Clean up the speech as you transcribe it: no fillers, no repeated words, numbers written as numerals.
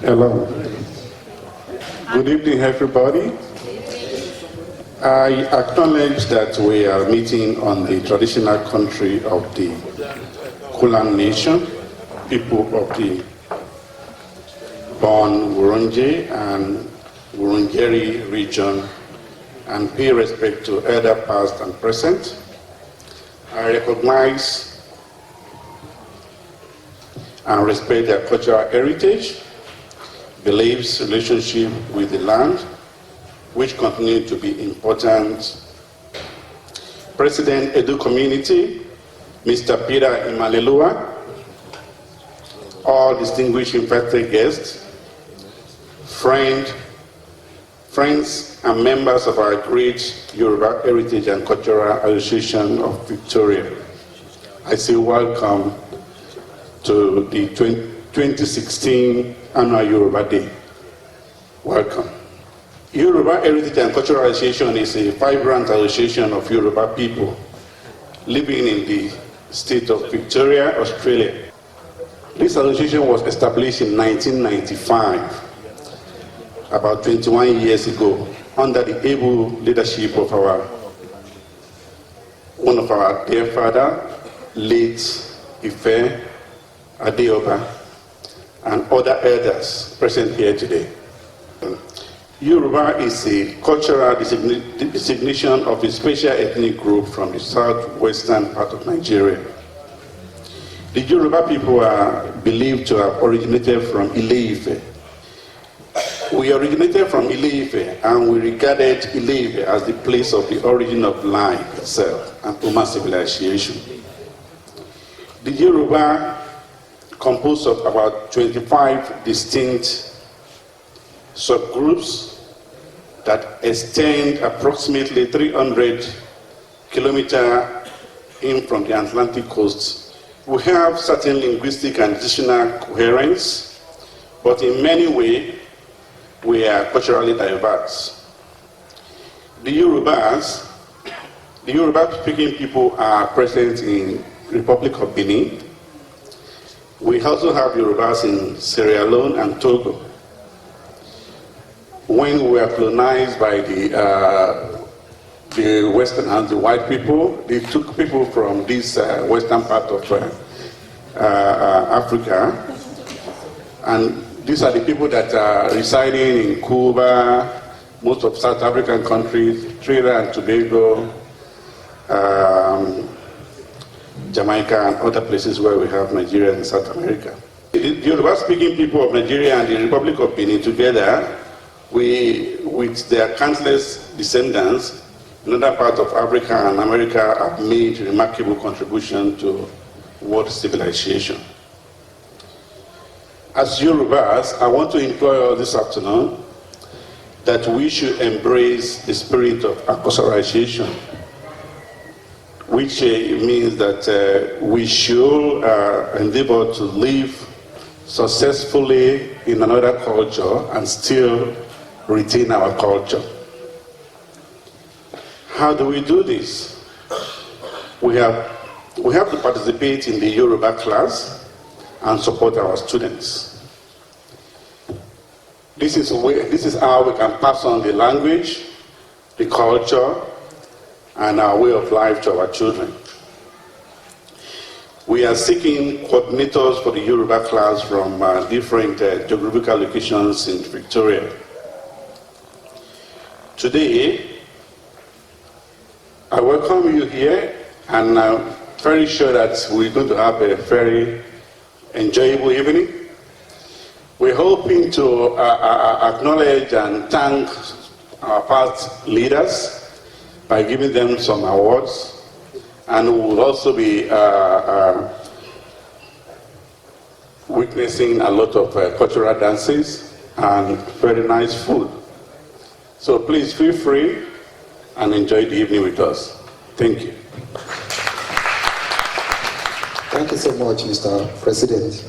Hello. Good evening, everybody. I acknowledge that we are meeting on the traditional country of the Kulan Nation, people of the Bon Wurundjeri and Wurundjeri region, and pay respect to elder past and present. I recognize and respect their cultural heritage, beliefs, relationship with the land, which continue to be important. President Edu Community, Mr. Peter Imalelua, all distinguished invited guests, friends and members of our great Yoruba Heritage and Cultural Association of Victoria. I say welcome to the 2016 Annual Yoruba Day. Welcome. Yoruba Heritage and Cultural Association is a vibrant association of Yoruba people living in the state of Victoria, Australia. This association was established in 1995, about 21 years ago, under the able leadership of one of our dear father, late Ife Adetifa, and other elders present here today. Yoruba is a cultural designation of a special ethnic group from the southwestern part of Nigeria. The Yoruba people are believed to have originated from Ile-Ife. We originated from Ile-Ife, and we regarded Ile-Ife as the place of the origin of life itself and human civilization. The Yoruba composed of about 25 distinct subgroups that extend approximately 300 kilometers in from the Atlantic coast. We have certain linguistic and traditional coherence, but in many ways, we are culturally diverse. The Yoruba-speaking people are present in the Republic of Benin. We also have Yorubas in Sierra Leone and Togo. When we were colonized by the Western and the white people, they took people from this western part of Africa, and these are the people that are residing in Cuba, most of South African countries, Trinidad and Tobago, Jamaica, and other places where we have Nigeria and South America. The Yoruba-speaking people of Nigeria and the Republic of Benin together, with their countless descendants in other parts of Africa and America, have made remarkable contribution to world civilization. As Yorubas, I want to implore you this afternoon that we should embrace the spirit of acculturation, which means that we should endeavor to live successfully in another culture and still retain our culture. How do we do this? We have to participate in the Yoruba class and support our students. This is how we can pass on the language, the culture, and our way of life to our children. We are seeking coordinators for the Yoruba class from different geographical locations in Victoria. Today, I welcome you here, and I'm very sure that we're going to have a very enjoyable evening. We're hoping to acknowledge and thank our past leaders by giving them some awards, and we will also be witnessing a lot of cultural dances and very nice food. So please feel free and enjoy the evening with us. Thank you. Thank you so much, Mr. President.